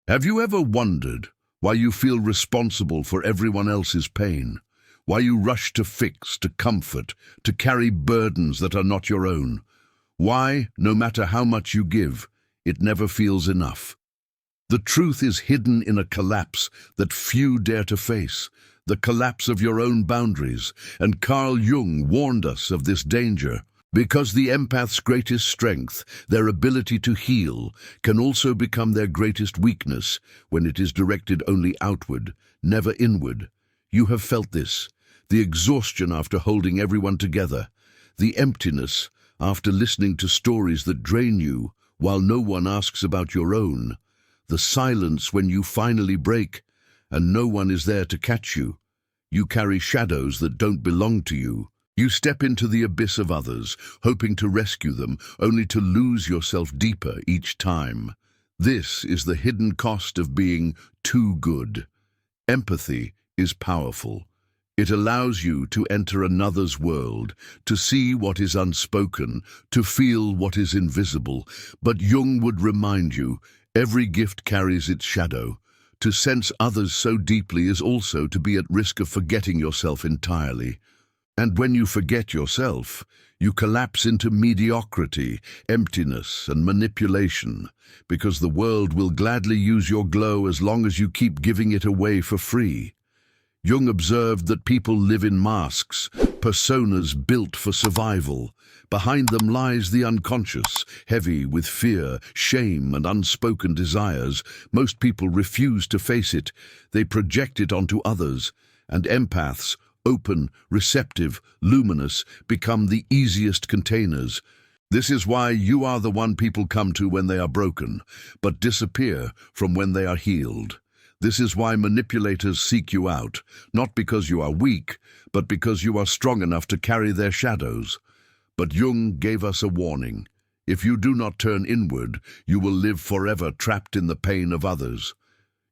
Have you ever wondered why you feel responsible for everyone else's pain? Why you rush to fix, to comfort, to carry burdens that are not your own? Why, no matter how much you give, it never feels enough? The truth is hidden in a collapse that few dare to face, the collapse of your own boundaries, and Carl Jung warned us of this danger. Because the empath's greatest strength, their ability to heal, can also become their greatest weakness when it is directed only outward, never inward. You have felt this, the exhaustion after holding everyone together, the emptiness after listening to stories that drain you while no one asks about your own, the silence when you finally break and no one is there to catch you. You carry shadows that don't belong to you. You step into the abyss of others, hoping to rescue them, only to lose yourself deeper each time. This is the hidden cost of being too good. Empathy is powerful. It allows you to enter another's world, to see what is unspoken, to feel what is invisible. But Jung would remind you, every gift carries its shadow. To sense others so deeply is also to be at risk of forgetting yourself entirely. And when you forget yourself, you collapse into mediocrity, emptiness, and manipulation, because the world will gladly use your glow as long as you keep giving it away for free. Jung observed that people live in masks, personas built for survival. Behind them lies the unconscious, heavy with fear, shame, and unspoken desires. Most people refuse to face it. They project it onto others, and empaths, open, receptive, luminous, become the easiest containers. This is why you are the one people come to when they are broken, but disappear from when they are healed. This is why manipulators seek you out, not because you are weak, but because you are strong enough to carry their shadows. But Jung gave us a warning. If you do not turn inward, you will live forever trapped in the pain of others.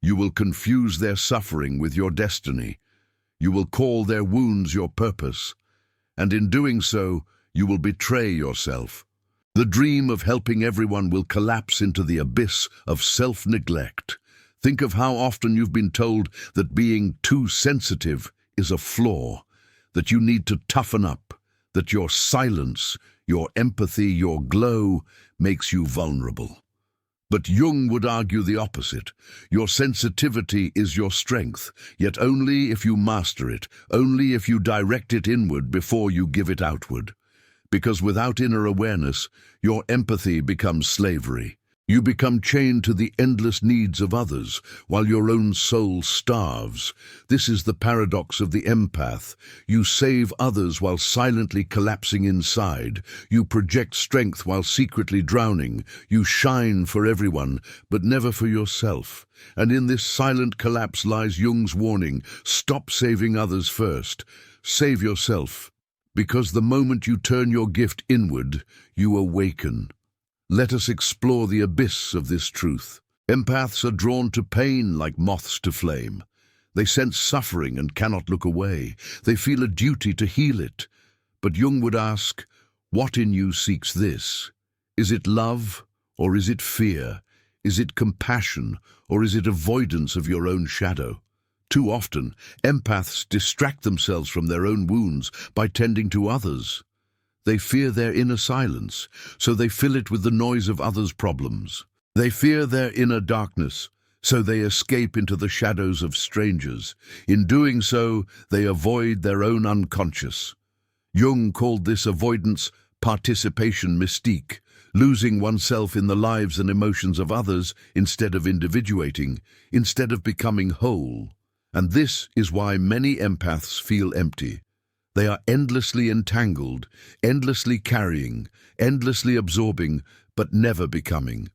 You will confuse their suffering with your destiny. You will call their wounds your purpose, and in doing so, you will betray yourself. The dream of helping everyone will collapse into the abyss of self-neglect. Think of how often you've been told that being too sensitive is a flaw, that you need to toughen up, that your silence, your empathy, your glow makes you vulnerable. But Jung would argue the opposite. Your sensitivity is your strength, yet only if you master it, only if you direct it inward before you give it outward. Because without inner awareness, your empathy becomes slavery. You become chained to the endless needs of others, while your own soul starves. This is the paradox of the empath. You save others while silently collapsing inside. You project strength while secretly drowning. You shine for everyone, but never for yourself. And in this silent collapse lies Jung's warning: stop saving others first. Save yourself. Because the moment you turn your gift inward, you awaken. Let us explore the abyss of this truth. Empaths are drawn to pain like moths to flame. They sense suffering and cannot look away. They feel a duty to heal it. But Jung would ask, what in you seeks this? Is it love, or is it fear? Is it compassion, or is it avoidance of your own shadow? Too often, empaths distract themselves from their own wounds by tending to others. They fear their inner silence, so they fill it with the noise of others' problems. They fear their inner darkness, so they escape into the shadows of strangers. In doing so, they avoid their own unconscious. Jung called this avoidance participation mystique, losing oneself in the lives and emotions of others instead of individuating, instead of becoming whole. And this is why many empaths feel empty. They are endlessly entangled, endlessly carrying, endlessly absorbing, but never becoming.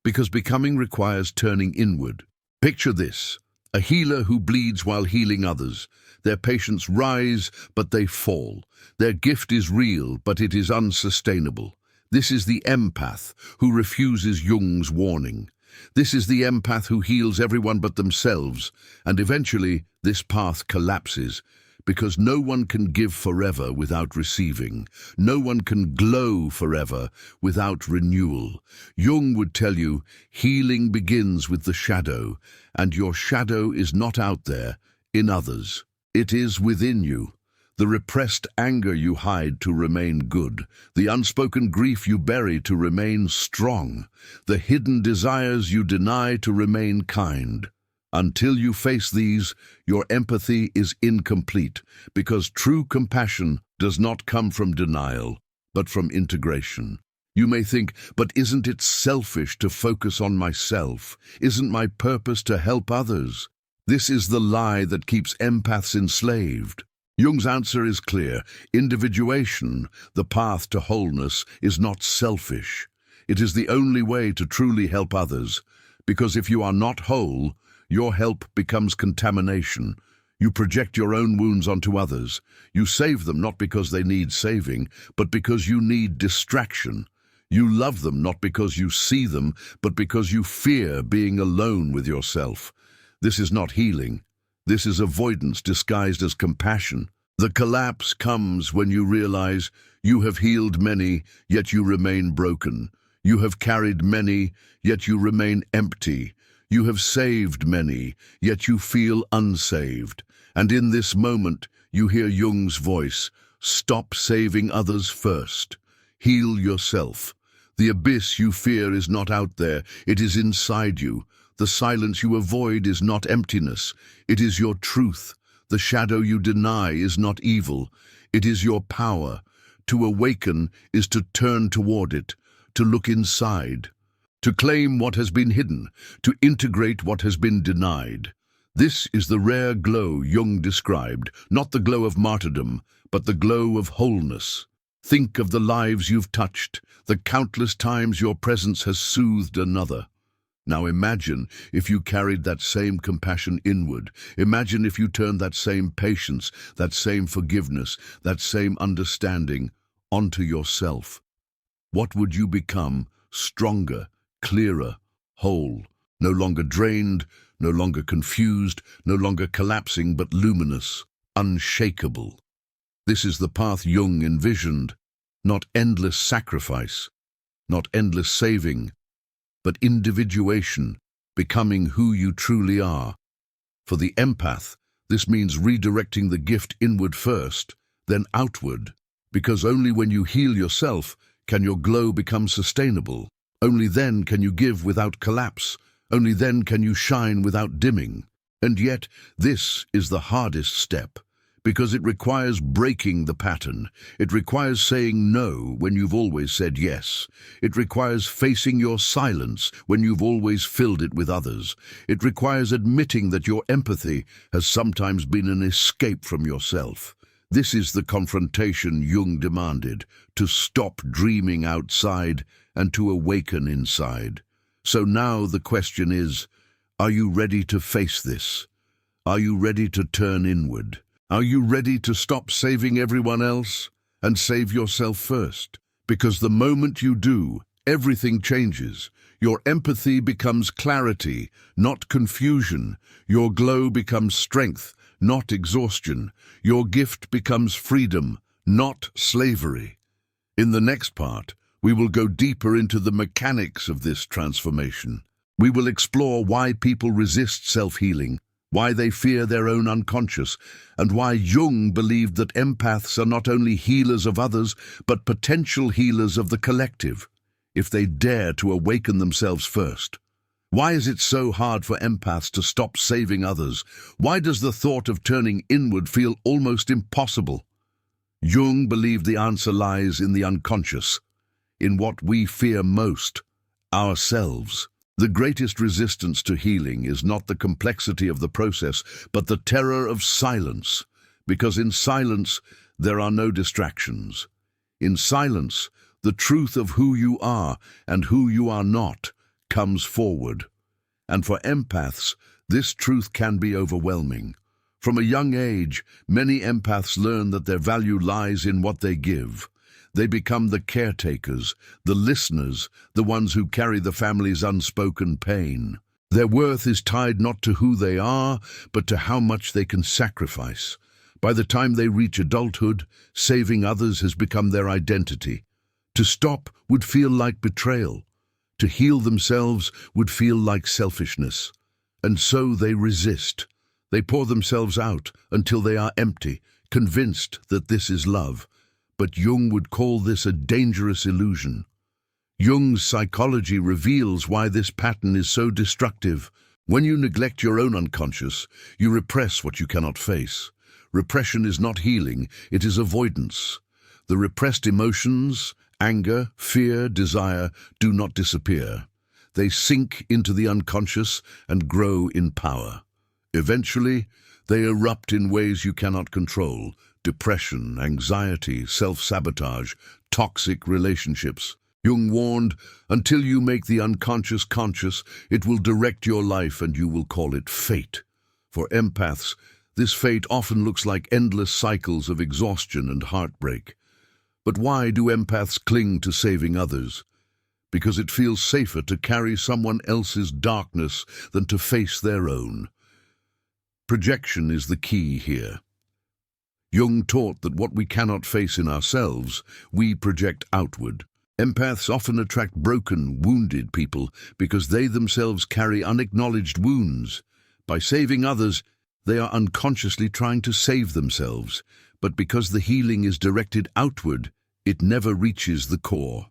Because becoming requires turning inward. Picture this: a healer who bleeds while healing others. Their patients rise, but they fall. Their gift is real, but it is unsustainable. This is the empath who refuses Jung's warning. This is the empath who heals everyone but themselves, and eventually this path collapses, because no one can give forever without receiving. No one can glow forever without renewal. Jung would tell you, healing begins with the shadow, and your shadow is not out there, in others. It is within you. The repressed anger you hide to remain good, the unspoken grief you bury to remain strong, the hidden desires you deny to remain kind. Until you face these, your empathy is incomplete, because true compassion does not come from denial, but from integration. You may think, but isn't it selfish to focus on myself? Isn't my purpose to help others? This is the lie that keeps empaths enslaved. Jung's answer is clear. Individuation, the path to wholeness, is not selfish. It is the only way to truly help others, because if you are not whole, your help becomes contamination. You project your own wounds onto others. You save them not because they need saving, but because you need distraction. You love them not because you see them, but because you fear being alone with yourself. This is not healing. This is avoidance disguised as compassion. The collapse comes when you realize you have healed many, yet you remain broken. You have carried many, yet you remain empty. You have saved many, yet you feel unsaved. And in this moment, you hear Jung's voice. Stop saving others first. Heal yourself. The abyss you fear is not out there, it is inside you. The silence you avoid is not emptiness, it is your truth. The shadow you deny is not evil, it is your power. To awaken is to turn toward it, to look inside, to claim what has been hidden, to integrate what has been denied. This is the rare glow Jung described, not the glow of martyrdom, but the glow of wholeness. Think of the lives you've touched, the countless times your presence has soothed another. Now imagine if you carried that same compassion inward. Imagine if you turned that same patience, that same forgiveness, that same understanding onto yourself. What would you become? Stronger, clearer, whole, no longer drained, no longer confused, no longer collapsing, but luminous, unshakable. This is the path Jung envisioned, not endless sacrifice, not endless saving, but individuation, becoming who you truly are. For the empath, this means redirecting the gift inward first, then outward, because only when you heal yourself can your glow become sustainable. Only then can you give without collapse. Only then can you shine without dimming. And yet, this is the hardest step, because it requires breaking the pattern. It requires saying no when you've always said yes. It requires facing your silence when you've always filled it with others. It requires admitting that your empathy has sometimes been an escape from yourself. This is the confrontation Jung demanded, to stop dreaming outside and to awaken inside. So now the question is, are you ready to face this? Are you ready to turn inward? Are you ready to stop saving everyone else and save yourself first? Because the moment you do, everything changes. Your empathy becomes clarity, not confusion. Your glow becomes strength, not exhaustion. Your gift becomes freedom, not slavery. In the next part, we will go deeper into the mechanics of this transformation. We will explore why people resist self-healing, why they fear their own unconscious, and why Jung believed that empaths are not only healers of others, but potential healers of the collective, if they dare to awaken themselves first. Why is it so hard for empaths to stop saving others? Why does the thought of turning inward feel almost impossible? Jung believed the answer lies in the unconscious, in what we fear most, ourselves. The greatest resistance to healing is not the complexity of the process, but the terror of silence, because in silence there are no distractions. In silence, the truth of who you are and who you are not comes forward. And for empaths, this truth can be overwhelming. From a young age, many empaths learn that their value lies in what they give. They become the caretakers, the listeners, the ones who carry the family's unspoken pain. Their worth is tied not to who they are, but to how much they can sacrifice. By the time they reach adulthood, saving others has become their identity. To stop would feel like betrayal. To heal themselves would feel like selfishness. And so they resist. They pour themselves out until they are empty, convinced that this is love. But Jung would call this a dangerous illusion. Jung's psychology reveals why this pattern is so destructive. When you neglect your own unconscious, you repress what you cannot face. Repression is not healing, it is avoidance. The repressed emotions, anger, fear, desire, do not disappear. They sink into the unconscious and grow in power. Eventually, they erupt in ways you cannot control: depression, anxiety, self-sabotage, toxic relationships. Jung warned, until you make the unconscious conscious, it will direct your life and you will call it fate. For empaths, this fate often looks like endless cycles of exhaustion and heartbreak. But why do empaths cling to saving others? Because it feels safer to carry someone else's darkness than to face their own. Projection is the key here. Jung taught that what we cannot face in ourselves, we project outward. Empaths often attract broken, wounded people because they themselves carry unacknowledged wounds. By saving others, they are unconsciously trying to save themselves. But because the healing is directed outward, it never reaches the core.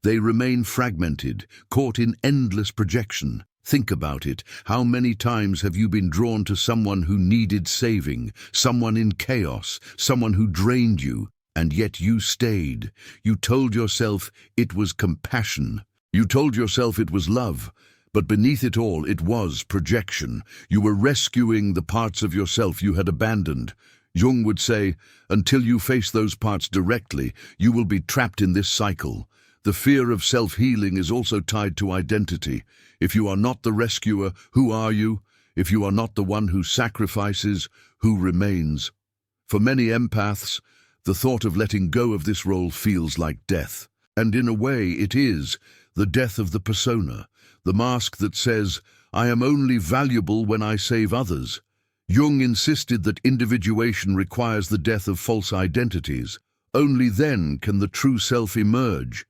They remain fragmented, caught in endless projection. Think about it. How many times have you been drawn to someone who needed saving, someone in chaos, someone who drained you? And yet you stayed. You told yourself it was compassion. You told yourself it was love. But beneath it all, it was projection. You were rescuing the parts of yourself you had abandoned. Jung would say, until you face those parts directly, you will be trapped in this cycle. The fear of self-healing is also tied to identity. If you are not the rescuer, who are you? If you are not the one who sacrifices, who remains? For many empaths, the thought of letting go of this role feels like death. And in a way, it is the death of the persona, the mask that says, I am only valuable when I save others. Jung insisted that individuation requires the death of false identities. Only then can the true self emerge.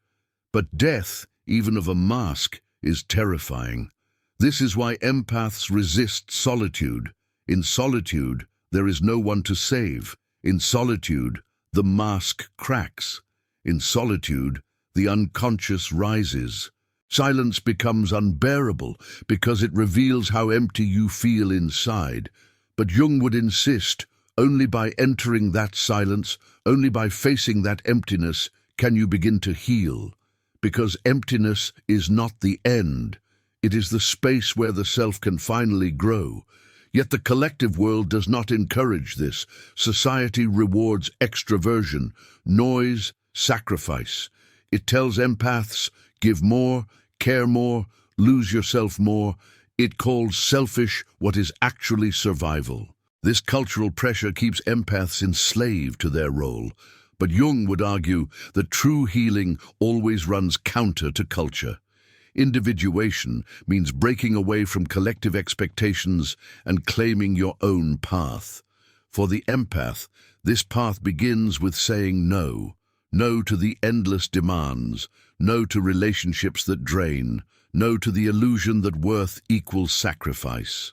But death, even of a mask, is terrifying. This is why empaths resist solitude. In solitude, there is no one to save. In solitude, the mask cracks. In solitude, the unconscious rises. Silence becomes unbearable because it reveals how empty you feel inside. But Jung would insist, only by entering that silence, only by facing that emptiness, can you begin to heal. Because emptiness is not the end. It is the space where the self can finally grow. Yet the collective world does not encourage this. Society rewards extroversion, noise, sacrifice. It tells empaths, give more, care more, lose yourself more. It calls selfish what is actually survival. This cultural pressure keeps empaths enslaved to their role. But Jung would argue that true healing always runs counter to culture. Individuation means breaking away from collective expectations and claiming your own path. For the empath, this path begins with saying no. No to the endless demands. No to relationships that drain. No to the illusion that worth equals sacrifice.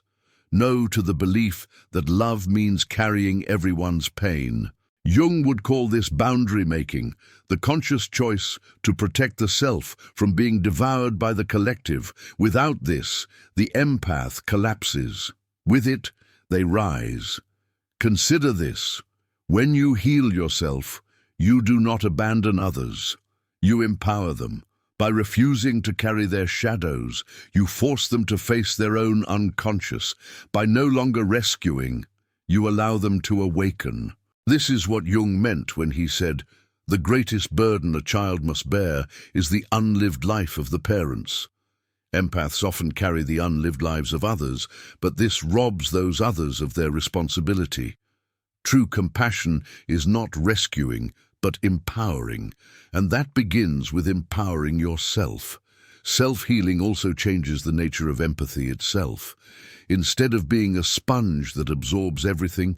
No to the belief that love means carrying everyone's pain. Jung would call this boundary making, the conscious choice to protect the self from being devoured by the collective. Without this, the empath collapses. With it, they rise. Consider this. When you heal yourself, you do not abandon others. You empower them. By refusing to carry their shadows, you force them to face their own unconscious. By no longer rescuing, you allow them to awaken. This is what Jung meant when he said, the greatest burden a child must bear is the unlived life of the parents. Empaths often carry the unlived lives of others, but this robs those others of their responsibility. True compassion is not rescuing, but empowering, and that begins with empowering yourself. Self-healing also changes the nature of empathy itself. Instead of being a sponge that absorbs everything,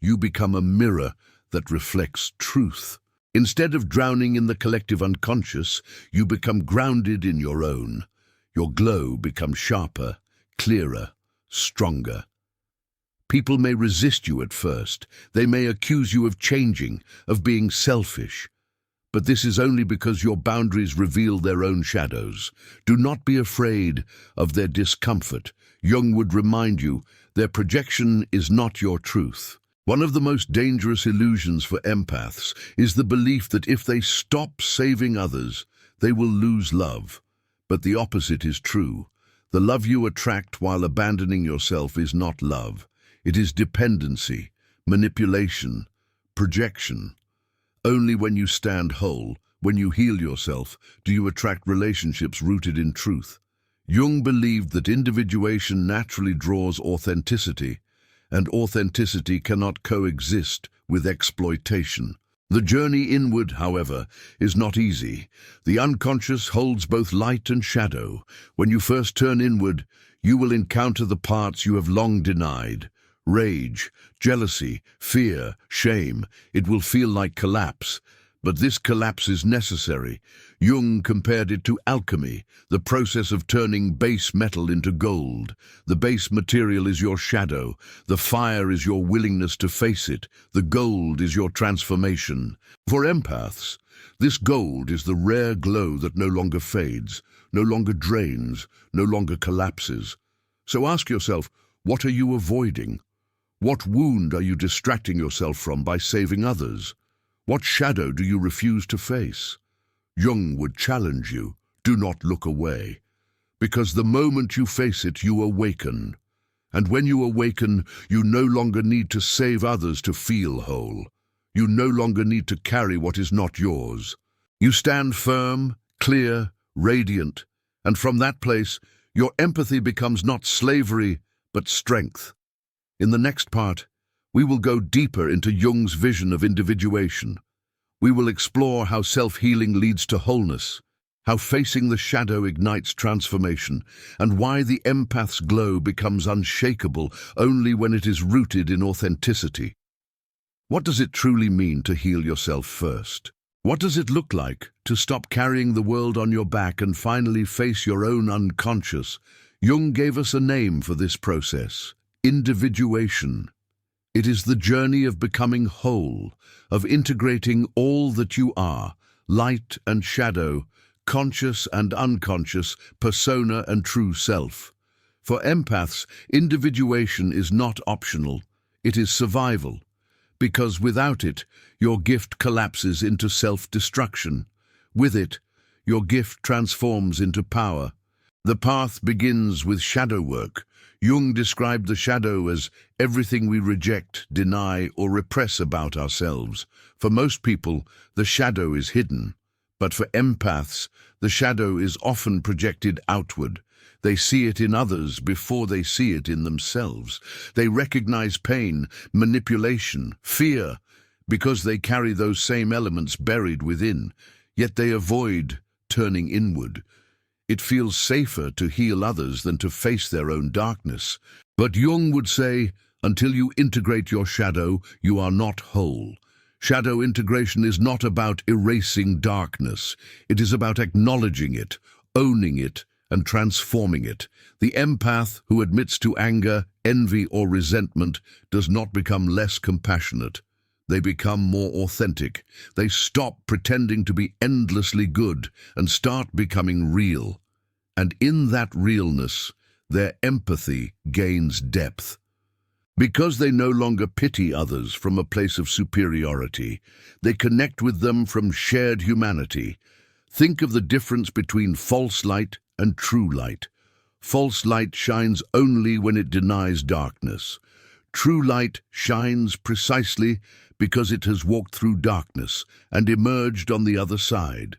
you become a mirror that reflects truth. Instead of drowning in the collective unconscious, you become grounded in your own. Your glow becomes sharper, clearer, stronger. People may resist you at first. They may accuse you of changing, of being selfish. But this is only because your boundaries reveal their own shadows. Do not be afraid of their discomfort. Jung would remind you, their projection is not your truth. One of the most dangerous illusions for empaths is the belief that if they stop saving others, they will lose love. But the opposite is true. The love you attract while abandoning yourself is not love. It is dependency, manipulation, projection. Only when you stand whole, when you heal yourself, do you attract relationships rooted in truth. Jung believed that individuation naturally draws authenticity, and authenticity cannot coexist with exploitation. The journey inward, however, is not easy. The unconscious holds both light and shadow. When you first turn inward, you will encounter the parts you have long denied. Rage, jealousy, fear, shame. It will feel like collapse, but this collapse is necessary. Jung compared it to alchemy, the process of turning base metal into gold. The base material is your shadow, the fire is your willingness to face it, the gold is your transformation. For empaths, this gold is the rare glow that no longer fades, no longer drains, no longer collapses. So ask yourself, what are you avoiding? What wound are you distracting yourself from by saving others? What shadow do you refuse to face? Jung would challenge you, do not look away. Because the moment you face it, you awaken. And when you awaken, you no longer need to save others to feel whole. You no longer need to carry what is not yours. You stand firm, clear, radiant, and from that place, your empathy becomes not slavery, but strength. In the next part, we will go deeper into Jung's vision of individuation. We will explore how self-healing leads to wholeness, how facing the shadow ignites transformation, and why the empath's glow becomes unshakable only when it is rooted in authenticity. What does it truly mean to heal yourself first? What does it look like to stop carrying the world on your back and finally face your own unconscious? Jung gave us a name for this process: individuation. It is the journey of becoming whole, of integrating all that you are, light and shadow, conscious and unconscious, persona and true self. For empaths, individuation is not optional, it is survival, because without it, your gift collapses into self-destruction. With it, your gift transforms into power. The path begins with shadow work. Jung described the shadow as everything we reject, deny, or repress about ourselves. For most people, the shadow is hidden. But for empaths, the shadow is often projected outward. They see it in others before they see it in themselves. They recognize pain, manipulation, fear, because they carry those same elements buried within, yet they avoid turning inward. It feels safer to heal others than to face their own darkness. But Jung would say, until you integrate your shadow, you are not whole. Shadow integration is not about erasing darkness. It is about acknowledging it, owning it, and transforming it. The empath who admits to anger, envy, or resentment does not become less compassionate. They become more authentic. They stop pretending to be endlessly good and start becoming real. And in that realness, their empathy gains depth. Because they no longer pity others from a place of superiority, they connect with them from shared humanity. Think of the difference between false light and true light. False light shines only when it denies darkness. True light shines precisely because it has walked through darkness and emerged on the other side.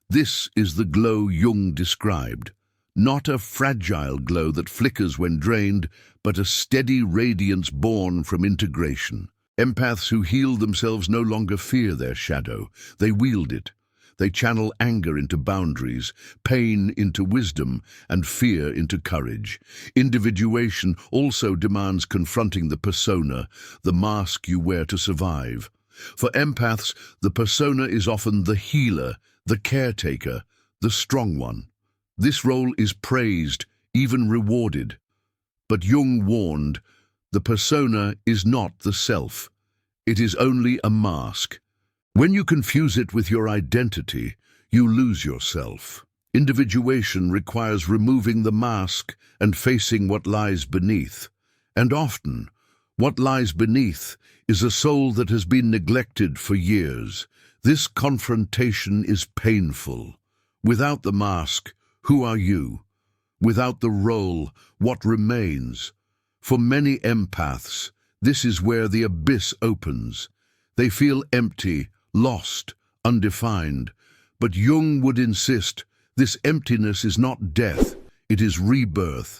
This is the glow Jung described. Not a fragile glow that flickers when drained, but a steady radiance born from integration. Empaths who heal themselves no longer fear their shadow. They wield it. They channel anger into boundaries, pain into wisdom, and fear into courage. Individuation also demands confronting the persona, the mask you wear to survive. For empaths, the persona is often the healer, the caretaker, the strong one. This role is praised, even rewarded. But Jung warned, the persona is not the self. It is only a mask. When you confuse it with your identity, you lose yourself. Individuation requires removing the mask and facing what lies beneath. And often, what lies beneath is a soul that has been neglected for years. This confrontation is painful. Without the mask, who are you? Without the role, what remains? For many empaths, this is where the abyss opens. They feel empty, lost, undefined. But Jung would insist, this emptiness is not death, it is rebirth.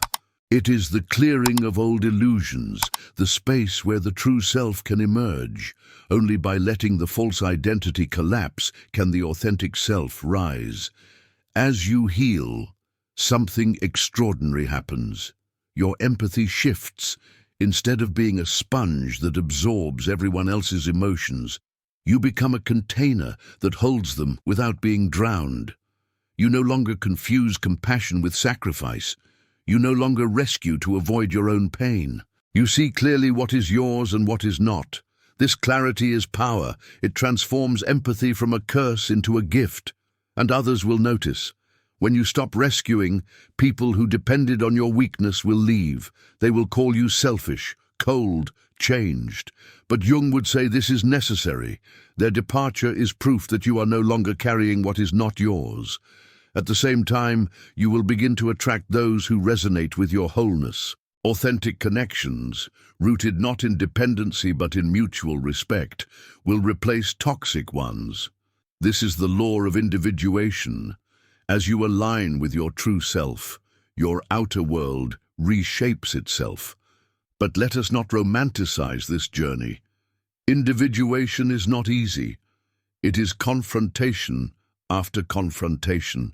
It is the clearing of old illusions, the space where the true self can emerge. Only by letting the false identity collapse can the authentic self rise. As you heal, something extraordinary happens. Your empathy shifts. Instead of being a sponge that absorbs everyone else's emotions, you become a container that holds them without being drowned. You no longer confuse compassion with sacrifice. You no longer rescue to avoid your own pain. You see clearly what is yours and what is not. This clarity is power. It transforms empathy from a curse into a gift. And others will notice. When you stop rescuing, people who depended on your weakness will leave. They will call you selfish, cold, changed. But Jung would say this is necessary. Their departure is proof that you are no longer carrying what is not yours. At the same time, you will begin to attract those who resonate with your wholeness. Authentic connections, rooted not in dependency but in mutual respect, will replace toxic ones. This is the law of individuation. As you align with your true self, your outer world reshapes itself. But let us not romanticize this journey. Individuation is not easy. It is confrontation after confrontation.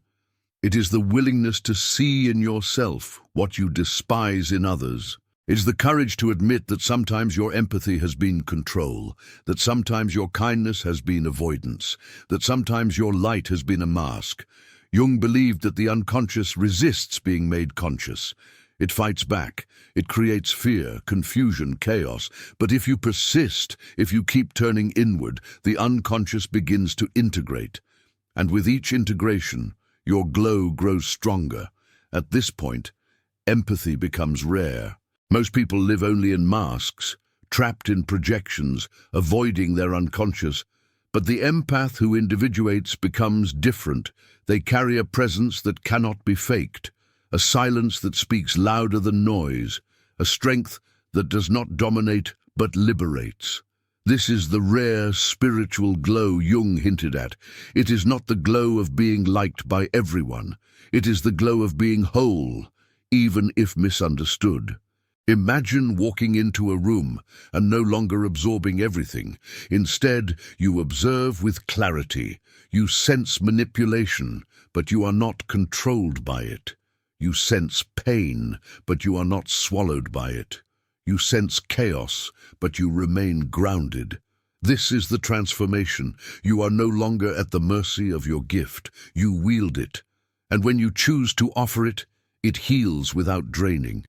It is the willingness to see in yourself what you despise in others. It is the courage to admit that sometimes your empathy has been control, that sometimes your kindness has been avoidance, that sometimes your light has been a mask. Jung believed that the unconscious resists being made conscious. It fights back. It creates fear, confusion, chaos. But if you persist, if you keep turning inward, the unconscious begins to integrate. And with each integration, your glow grows stronger. At this point, empathy becomes rare. Most people live only in masks, trapped in projections, avoiding their unconscious. But the empath who individuates becomes different. They carry a presence that cannot be faked, a silence that speaks louder than noise, a strength that does not dominate but liberates. This is the rare spiritual glow Jung hinted at. It is not the glow of being liked by everyone. It is the glow of being whole, even if misunderstood. Imagine walking into a room and no longer absorbing everything. Instead, you observe with clarity. You sense manipulation, but you are not controlled by it. You sense pain, but you are not swallowed by it. You sense chaos, but you remain grounded. This is the transformation. You are no longer at the mercy of your gift. You wield it. And when you choose to offer it, it heals without draining.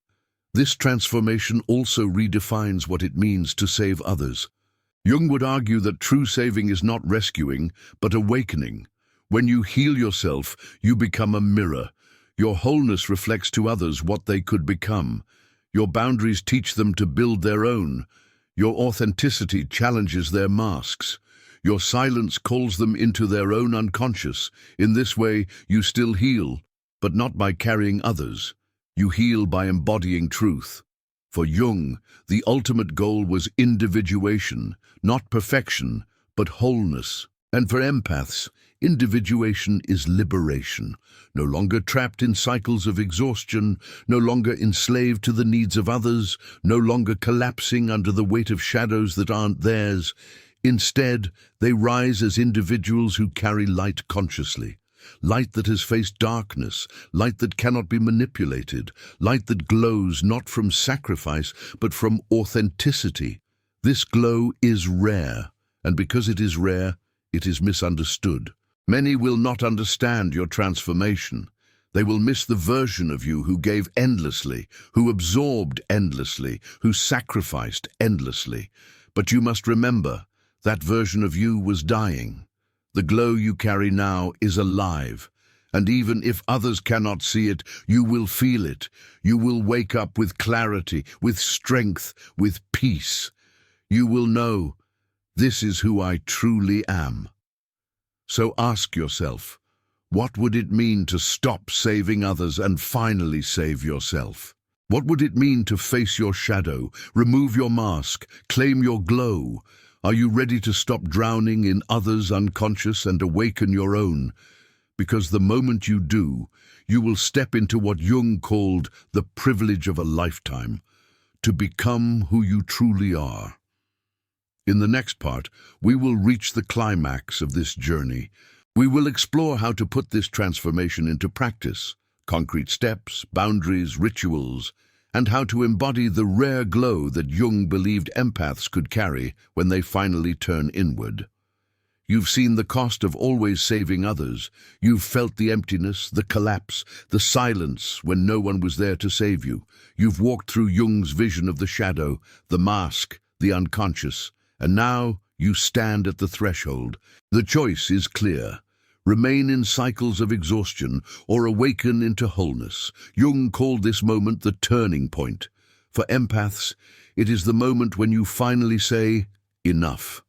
This transformation also redefines what it means to save others. Jung would argue that true saving is not rescuing, but awakening. When you heal yourself, you become a mirror. Your wholeness reflects to others what they could become. Your boundaries teach them to build their own. Your authenticity challenges their masks. Your silence calls them into their own unconscious. In this way, you still heal, but not by carrying others. You heal by embodying truth. For Jung, the ultimate goal was individuation, not perfection, but wholeness. And for empaths, individuation is liberation, no longer trapped in cycles of exhaustion, no longer enslaved to the needs of others, no longer collapsing under the weight of shadows that aren't theirs. Instead, they rise as individuals who carry light consciously. Light that has faced darkness, light that cannot be manipulated, light that glows not from sacrifice, but from authenticity. This glow is rare, and because it is rare, it is misunderstood. Many will not understand your transformation. They will miss the version of you who gave endlessly, who absorbed endlessly, who sacrificed endlessly. But you must remember, that version of you was dying. The glow you carry now is alive, and even if others cannot see it, you will feel it. You will wake up with clarity, with strength, with peace. You will know, this is who I truly am. So ask yourself, what would it mean to stop saving others and finally save yourself? What would it mean to face your shadow, remove your mask, claim your glow? Are you ready to stop drowning in others' unconscious and awaken your own? Because the moment you do, you will step into what Jung called the privilege of a lifetime, to become who you truly are. In the next part, we will reach the climax of this journey. We will explore how to put this transformation into practice, concrete steps, boundaries, rituals, and how to embody the rare glow that Jung believed empaths could carry when they finally turn inward. You've seen the cost of always saving others. You've felt the emptiness, the collapse, the silence when no one was there to save you. You've walked through Jung's vision of the shadow, the mask, the unconscious, and now you stand at the threshold. The choice is clear. Remain in cycles of exhaustion or awaken into wholeness. Jung called this moment the turning point. For empaths, it is the moment when you finally say, enough.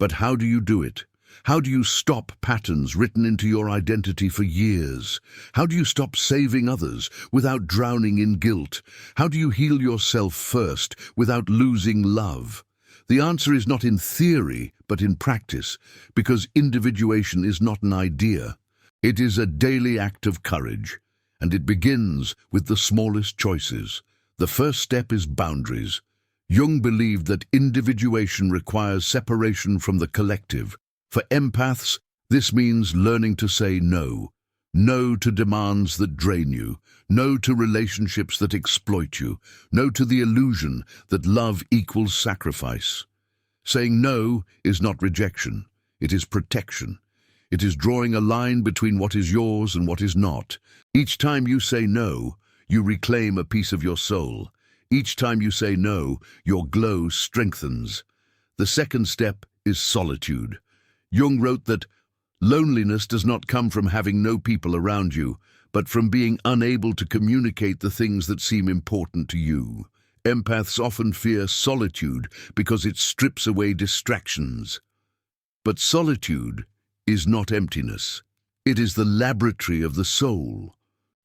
But how do you do it? How do you stop patterns written into your identity for years? How do you stop saving others without drowning in guilt? How do you heal yourself first without losing love? The answer is not in theory, but in practice, because individuation is not an idea. It is a daily act of courage, and it begins with the smallest choices. The first step is boundaries. Jung believed that individuation requires separation from the collective. For empaths, this means learning to say no. No to demands that drain you. No to relationships that exploit you. No to the illusion that love equals sacrifice. Saying no is not rejection. It is protection. It is drawing a line between what is yours and what is not. Each time you say no, you reclaim a piece of your soul. Each time you say no, your glow strengthens. The second step is solitude. Jung wrote that loneliness does not come from having no people around you, but from being unable to communicate the things that seem important to you. Empaths often fear solitude because it strips away distractions. But solitude is not emptiness. It is the laboratory of the soul.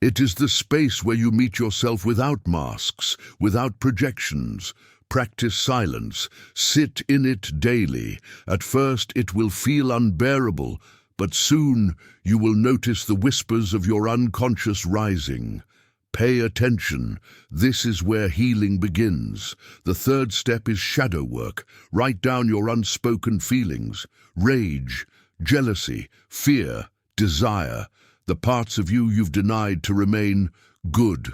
It is the space where you meet yourself without masks, without projections. Practice silence. Sit in it daily. At first it will feel unbearable, but soon you will notice the whispers of your unconscious rising. Pay attention. This is where healing begins. The third step is shadow work. Write down your unspoken feelings. Rage, jealousy, fear, desire. The parts of you you've denied to remain good.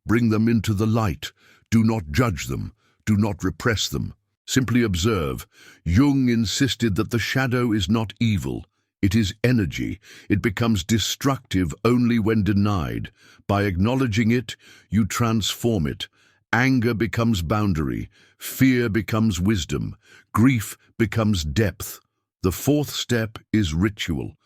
Bring them into the light. Do not judge them. Do not repress them. Simply observe. Jung insisted that the shadow is not evil. It is energy. It becomes destructive only when denied. By acknowledging it, you transform it. Anger becomes boundary. Fear becomes wisdom. Grief becomes depth. The fourth step is ritual.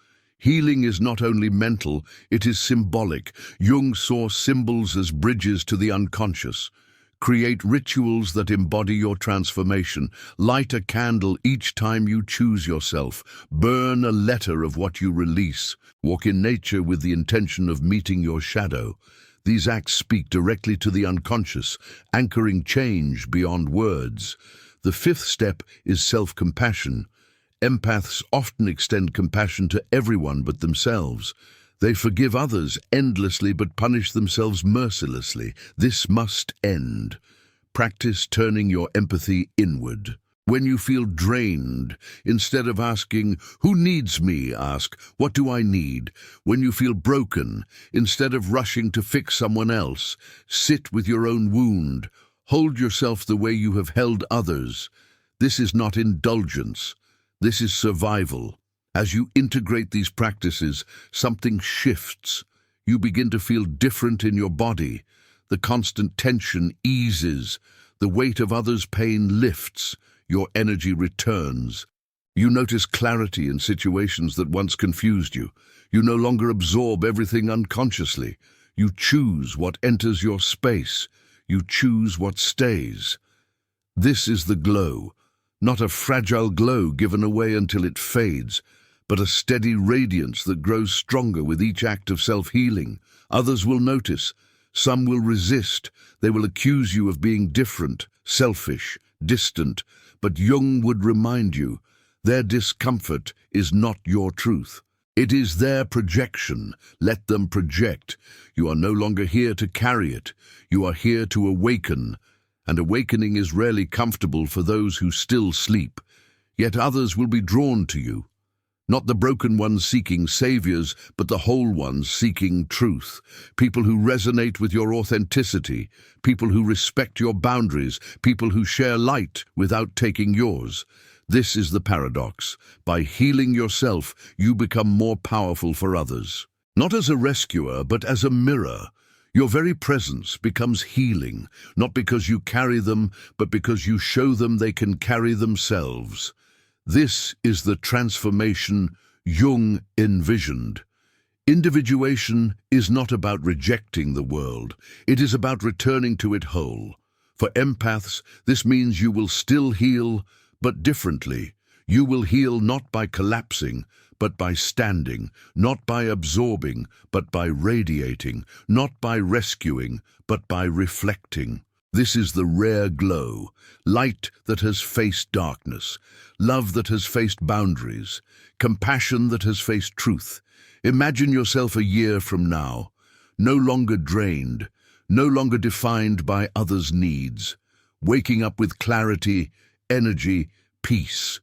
Healing is not only mental, it is symbolic. Jung saw symbols as bridges to the unconscious. Create rituals that embody your transformation. Light a candle each time you choose yourself. Burn a letter of what you release. Walk in nature with the intention of meeting your shadow. These acts speak directly to the unconscious, anchoring change beyond words. The fifth step is self-compassion. Empaths often extend compassion to everyone but themselves. They forgive others endlessly but punish themselves mercilessly. This must end. Practice turning your empathy inward. When you feel drained, instead of asking, "Who needs me?" ask, "What do I need?" When you feel broken, instead of rushing to fix someone else, sit with your own wound. Hold yourself the way you have held others. This is not indulgence. This is survival. As you integrate these practices, something shifts. You begin to feel different in your body. The constant tension eases. The weight of others' pain lifts. Your energy returns. You notice clarity in situations that once confused you. You no longer absorb everything unconsciously. You choose what enters your space. You choose what stays. This is the glow, not a fragile glow given away until it fades, but a steady radiance that grows stronger with each act of self-healing. Others will notice. Some will resist. They will accuse you of being different, selfish, distant. But Jung would remind you, their discomfort is not your truth. It is their projection. Let them project. You are no longer here to carry it. You are here to awaken. And awakening is rarely comfortable for those who still sleep. Yet others will be drawn to you. Not the broken ones seeking saviors, but the whole ones seeking truth. People who resonate with your authenticity. People who respect your boundaries. People who share light without taking yours. This is the paradox. By healing yourself, you become more powerful for others. Not as a rescuer, but as a mirror. Your very presence becomes healing, not because you carry them, but because you show them they can carry themselves. This is the transformation Jung envisioned. Individuation is not about rejecting the world. It is about returning to it whole. For empaths, this means you will still heal, but differently. You will heal not by collapsing, but by standing, not by absorbing, but by radiating, not by rescuing, but by reflecting. This is the rare glow, light that has faced darkness, love that has faced boundaries, compassion that has faced truth. Imagine yourself a year from now, no longer drained, no longer defined by others' needs, waking up with clarity, energy, peace,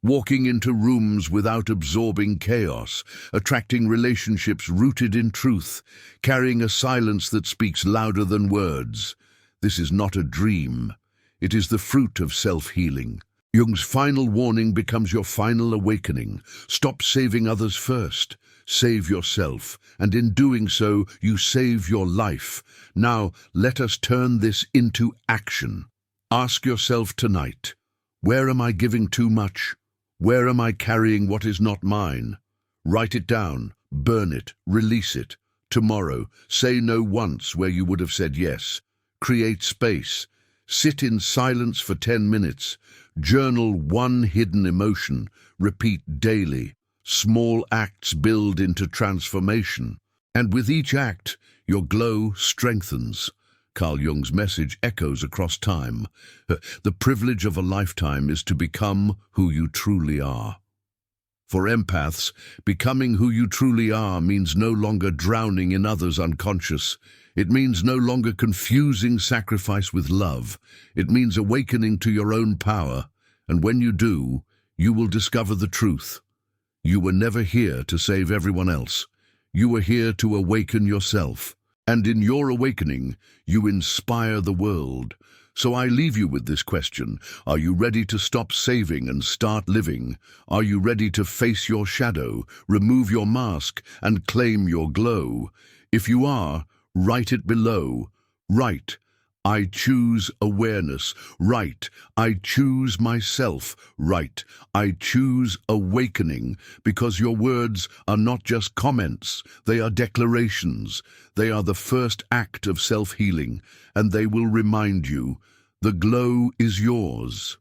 walking into rooms without absorbing chaos, attracting relationships rooted in truth, carrying a silence that speaks louder than words. This is not a dream. It is the fruit of self-healing. Jung's final warning becomes your final awakening. Stop saving others first. Save yourself, and in doing so, you save your life. Now, let us turn this into action. Ask yourself tonight, where am I giving too much? Where am I carrying what is not mine? Write it down, burn it, release it. Tomorrow, say no once where you would have said yes. Create space. Sit in silence for 10 minutes. Journal one hidden emotion. Repeat daily. Small acts build into transformation. And with each act, your glow strengthens. Carl Jung's message echoes across time. The privilege of a lifetime is to become who you truly are. For empaths, becoming who you truly are means no longer drowning in others' unconscious. It means no longer confusing sacrifice with love. It means awakening to your own power. And when you do, you will discover the truth. You were never here to save everyone else. You were here to awaken yourself. And in your awakening, you inspire the world. So I leave you with this question. Are you ready to stop saving and start living? Are you ready to face your shadow, remove your mask, and claim your glow? If you are, write it below. Write, I choose awareness. Write, I choose myself. Write, I choose awakening. Because your words are not just comments, they are declarations. They are the first act of self-healing, and they will remind you, the glow is yours.